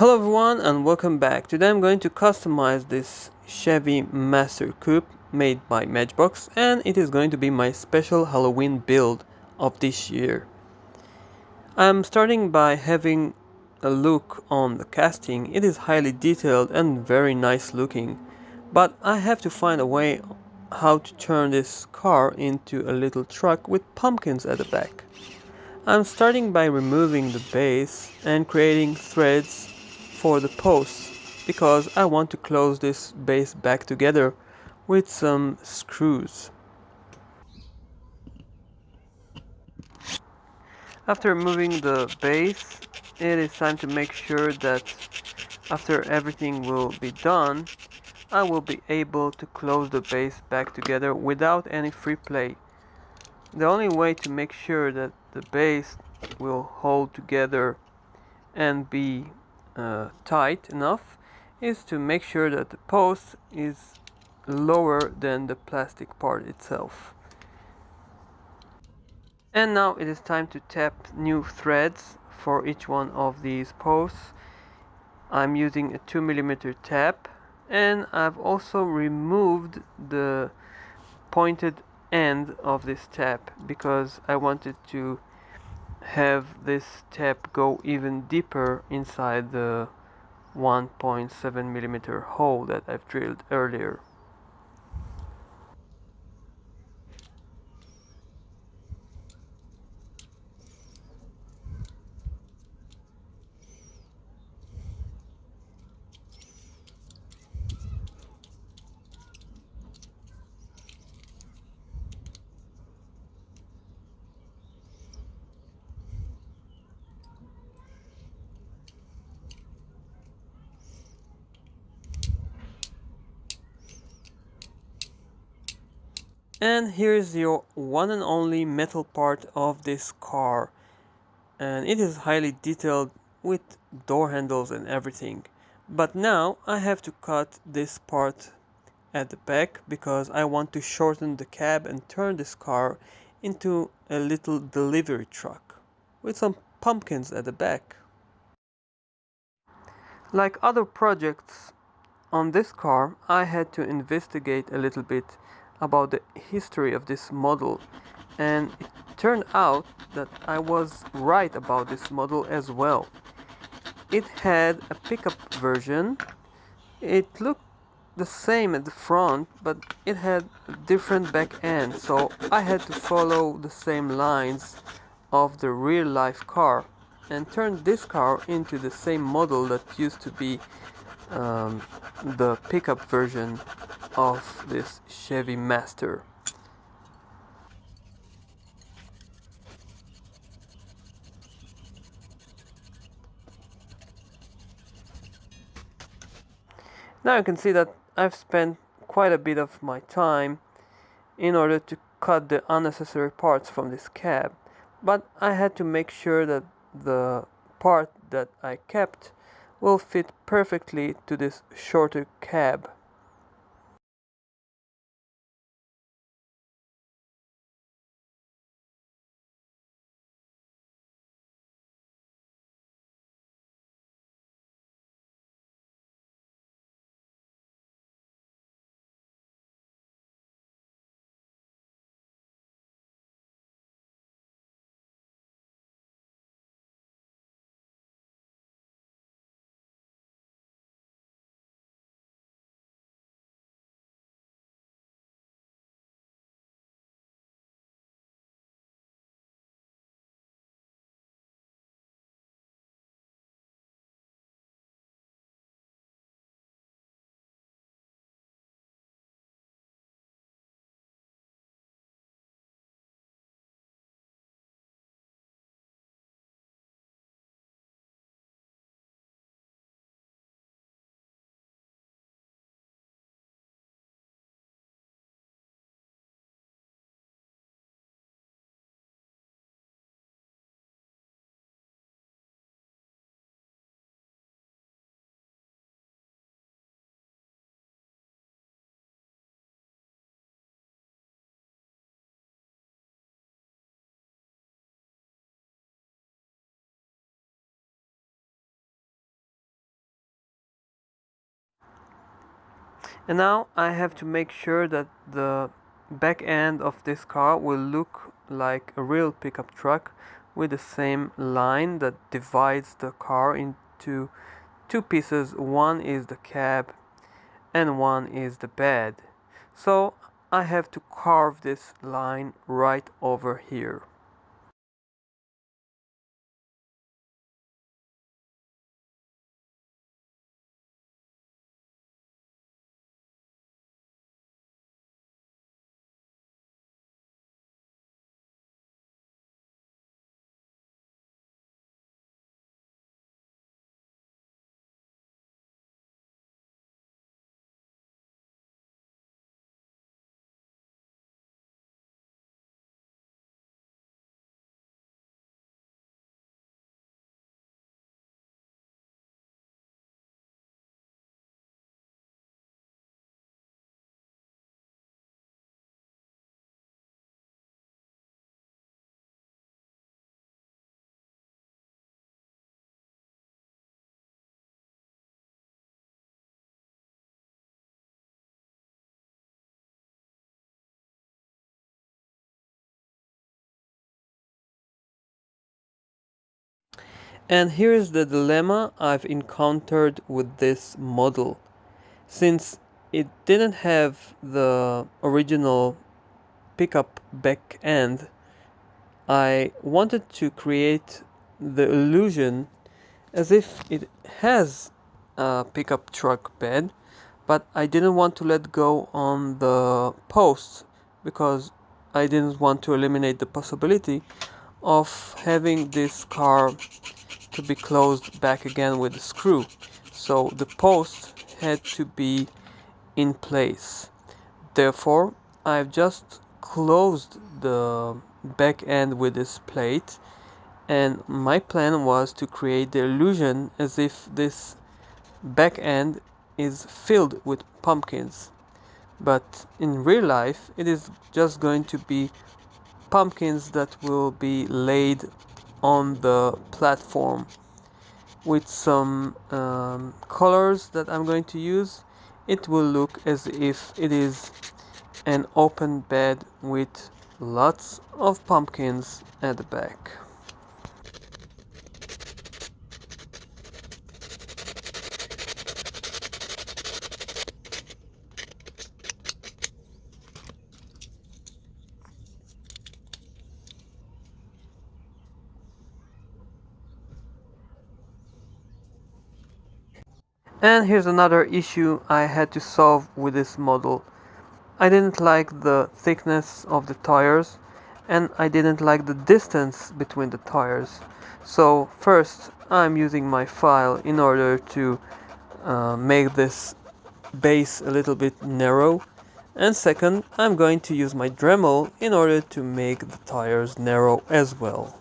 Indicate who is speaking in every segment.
Speaker 1: Hello everyone and welcome back. Today I'm going to customize this Chevy Master Coupe made by Matchbox, and it is going to be my special Halloween build of this year. I'm starting by having a look on the casting. It is highly detailed and very nice looking, but I have to find a way how to turn this car into a little truck with pumpkins at the back. I'm starting by removing the base and creating threads for the posts because I want to close this base back together with some screws. After removing the base, it is time to make sure that after everything will be done, I will be able to close the base back together without any free play. The only way to make sure that the base will hold together and be tight enough is to make sure that the post is lower than the plastic part itself. And now it is time to tap new threads for each one of these posts. I'm using a 2mm tap, and I've also removed the pointed end of this tap because I wanted to have this tap go even deeper inside the 1.7mm hole that I've drilled earlier. And here's your one and only metal part of this car, and it is highly detailed with door handles and everything. But now I have to cut this part at the back because I want to shorten the cab and turn this car into a little delivery truck with some pumpkins at the back. Like other projects on this car, I had to investigate a little bit about the history of this model, and it turned out that I was right about this model as well. It had a pickup version. It looked the same at the front, but it had a different back end, so I had to follow the same lines of the real life car and turn this car into the same model that used to be um, the pickup version of this Chevy Master. Now you can see that I've spent quite a bit of my time in order to cut the unnecessary parts from this cab, but I had to make sure that the part that I kept will fit perfectly to this shorter cab. And now I have to make sure that the back end of this car will look like a real pickup truck with the same line that divides the car into two pieces. One is the cab and one is the bed. So I have to carve this line right over here. And here is the dilemma I've encountered with this model. Since it didn't have the original pickup back end, I wanted to create the illusion as if it has a pickup truck bed, but I didn't want to let go on the posts because I didn't want to eliminate the possibility of having this car to be closed back again with a screw. So the post had to be in place. Therefore, I've just closed the back end with this plate, and my plan was to create the illusion as if this back end is filled with pumpkins. But in real life, it is just going to be pumpkins that will be laid on the platform with some colors that I'm going to use. It will look as if it is an open bed with lots of pumpkins at the back. And here's another issue I had to solve with this model. I didn't like the thickness of the tires, and I didn't like the distance between the tires. So first I'm using my file in order to make this base a little bit narrow, and second I'm going to use my Dremel in order to make the tires narrow as well.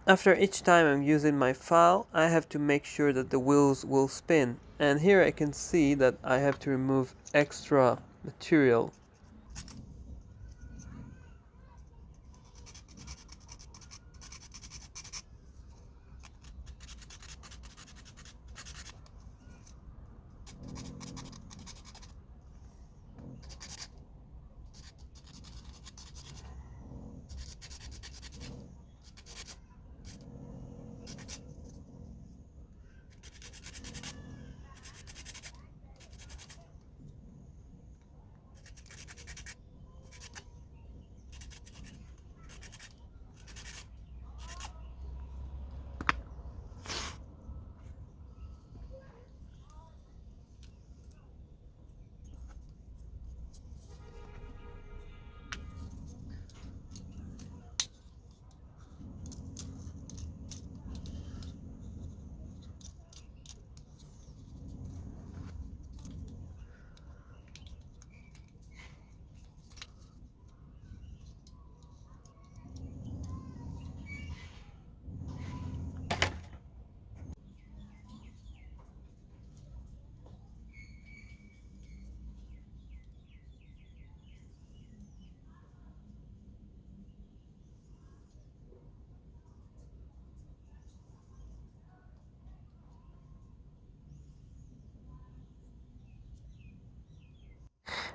Speaker 1: After each time I'm using my file, I have to make sure that the wheels will spin. And here I can see that I have to remove extra material.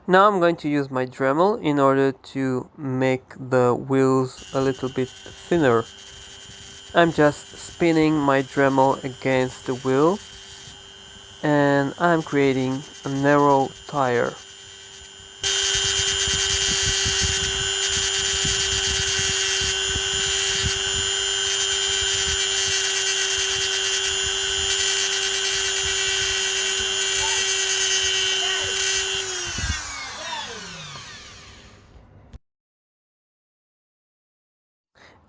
Speaker 1: Now I'm going to use my Dremel in order to make the wheels a little bit thinner. I'm just spinning my Dremel against the wheel and I'm creating a narrow tire.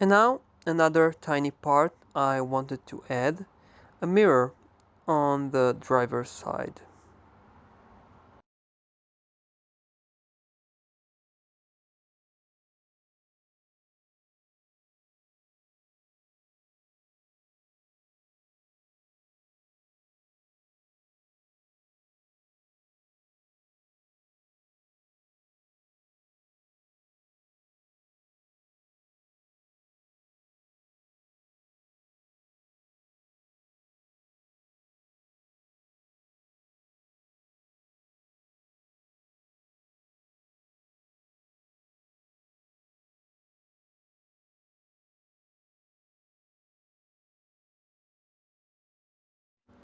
Speaker 1: And now another tiny part I wanted to add, a mirror on the driver's side.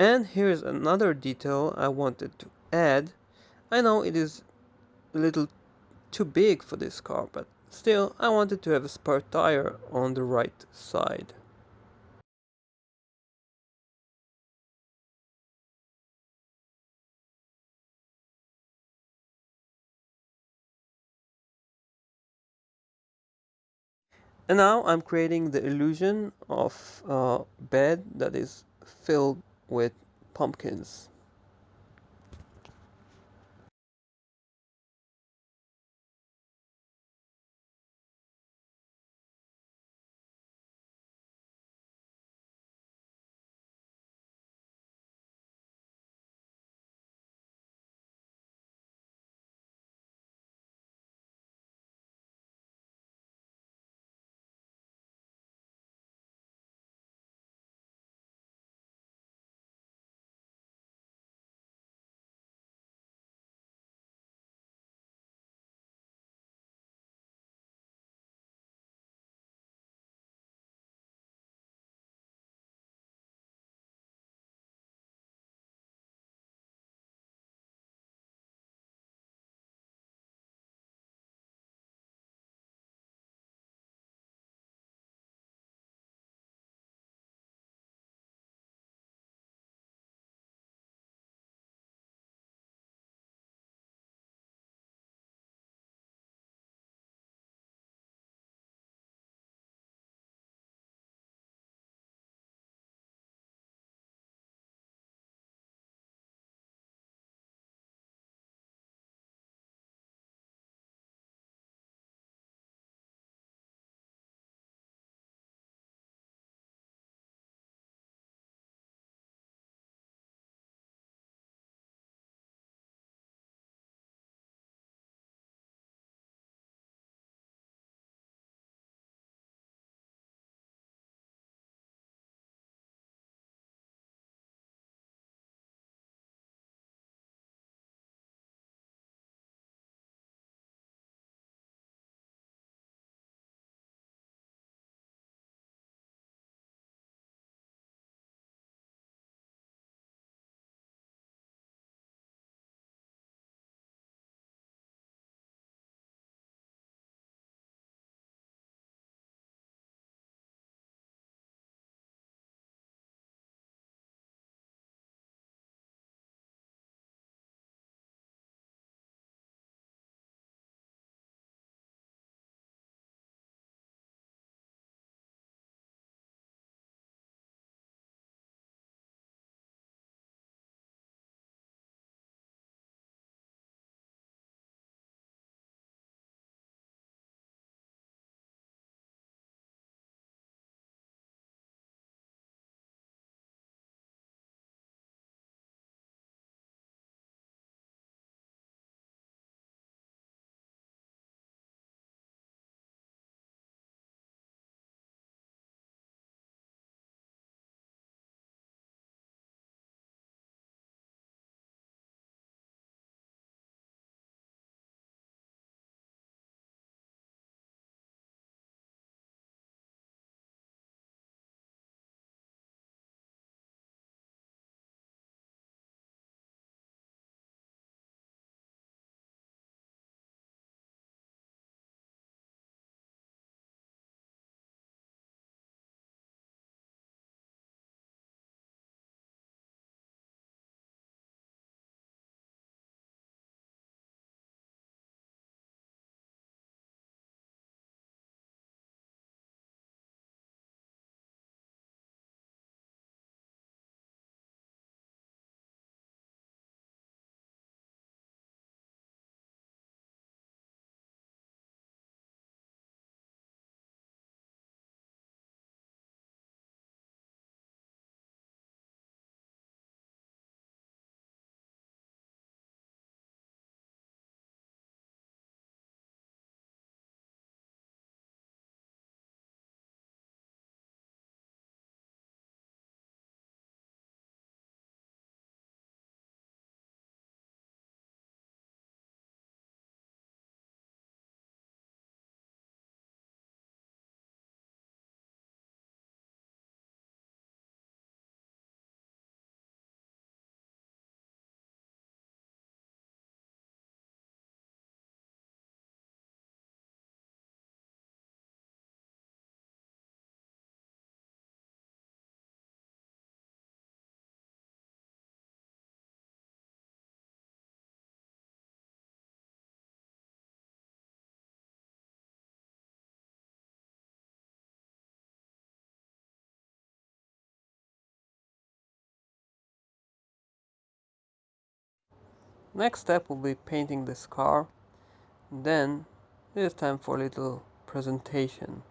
Speaker 1: And here's another detail I wanted to add. I know it is a little too big for this car, but still I wanted to have a spare tire on the right side. And now I'm creating the illusion of a bed that is filled with pumpkins. Next step will be painting this car. Then it is time for a little presentation.